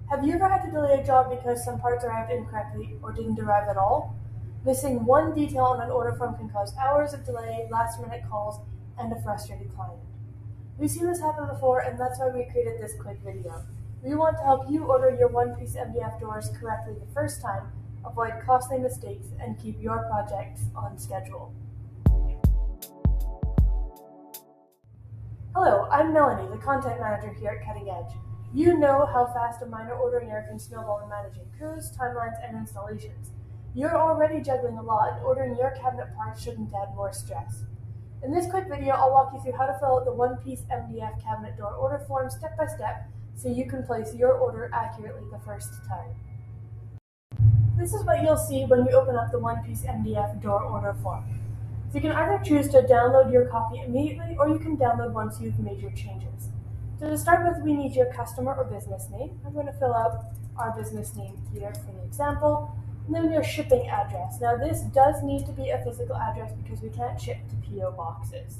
Have you ever had to delay a job because some parts arrived incorrectly or didn't arrive at all? Missing one detail on an order form can cause hours of delay, last-minute calls, and a frustrated client. We've seen this happen before, and that's why we created this quick video. We want to help you order your one-piece MDF doors correctly the first time, avoid costly mistakes, and keep your projects on schedule. Hello, I'm Melanie, the content manager here at Cutting Edge. You know how fast a minor ordering error can snowball in managing crews, timelines, and installations. You're already juggling a lot, and ordering your cabinet parts shouldn't add more stress. In this quick video, I'll walk you through how to fill out the one-piece MDF cabinet door order form step by step so you can place your order accurately the first time. This is what you'll see when you open up the one-piece MDF door order form. So you can either choose to download your copy immediately, or you can download once you've made your changes. So to start with, we need your customer or business name. I'm going to fill out our business name here for the example, and then your shipping address. Now this does need to be a physical address because we can't ship to PO boxes.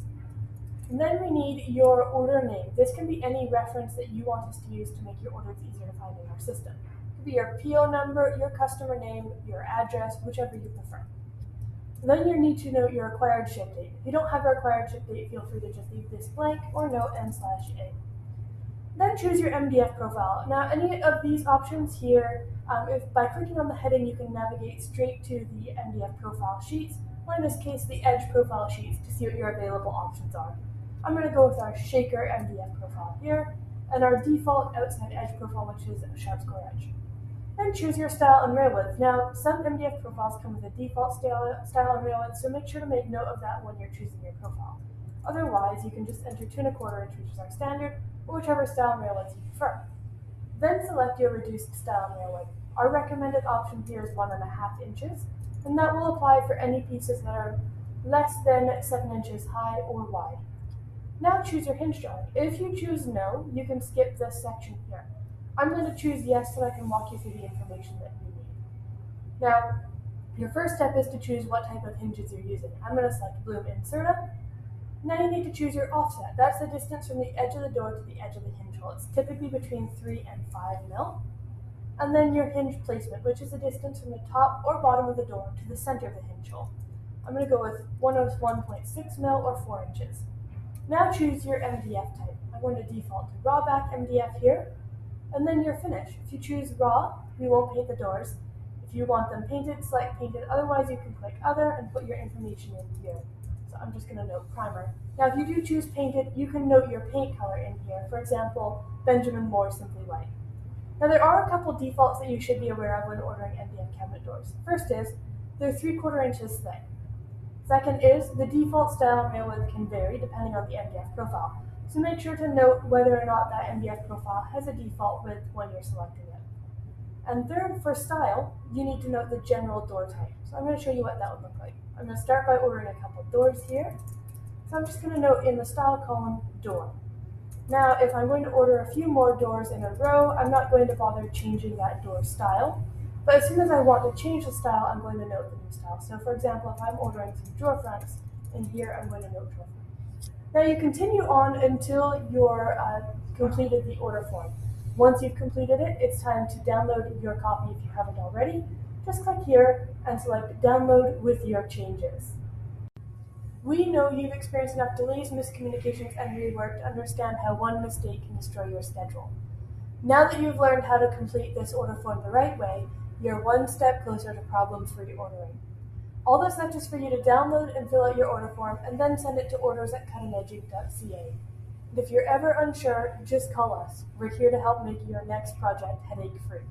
And then we need your order name. This can be any reference that you want us to use to make your orders easier to find in our system. It could be your PO number, your customer name, your address, whichever you prefer. And then you need to note your required ship date. If you don't have a required ship date, feel free to just leave this blank or note N/A. Then choose your MDF profile. Now, any of these options here, if by clicking on the heading, you can navigate straight to the MDF profile sheets, or in this case, the Edge profile sheets to see what your available options are. I'm going to go with our Shaker MDF profile here, and our default outside edge profile, which is a sharp square edge. Then choose your style and rail width. Now, some MDF profiles come with a default style and rail width, so make sure to make note of that when you're choosing your profile. Otherwise, you can just enter 2 1/4 inch, which is our standard, or whichever style and rail width you prefer. Then select your reduced style and rail width. Our recommended option here is 1.5 inches, and that will apply for any pieces that are less than 7 inches high or wide. Now choose your hinge joint. If you choose no, you can skip this section here. I'm going to choose yes so I can walk you through the information that you need. Now, your first step is to choose what type of hinges you're using. I'm going to select Bloom Inserta. Now you need to choose your offset. That's the distance from the edge of the door to the edge of the hinge hole. It's typically between 3 and 5 mil. And then your hinge placement, which is the distance from the top or bottom of the door to the center of the hinge hole. I'm going to go with 101.6 mil or 4 inches. Now choose your MDF type. I'm going to default to raw back MDF here. And then your finish. If you choose raw, we won't paint the doors. If you want them painted, select painted. Otherwise, you can click other and put your information in here. So I'm just going to note primer. Now, if you do choose painted, you can note your paint color in here. For example, Benjamin Moore Simply White. Now, there are a couple defaults that you should be aware of when ordering MDF cabinet doors. First is, they're 3/4 inches thick. Second is, the default style and rail width can vary depending on the MDF profile. So make sure to note whether or not that MDF profile has a default width when you're selecting it. And third, for style, you need to note the general door type. So I'm going to show you what that would look like. I'm going to start by ordering a couple doors here. So I'm just going to note in the style column, door. Now, if I'm going to order a few more doors in a row, I'm not going to bother changing that door style. But as soon as I want to change the style, I'm going to note the new style. So for example, if I'm ordering some drawer fronts, in here I'm going to note drawer fronts. Now you continue on until you're completed the order form. Once you've completed it, it's time to download your copy if you haven't already. Just click here and select download with your changes. We know you've experienced enough delays, miscommunications, and rework to understand how one mistake can destroy your schedule. Now that you've learned how to complete this order form the right way, you're one step closer to problem-free ordering. All that's left is for you to download and fill out your order form and then send it to orders@cuttingedge.ca. And if you're ever unsure, just call us. We're here to help make your next project headache-free.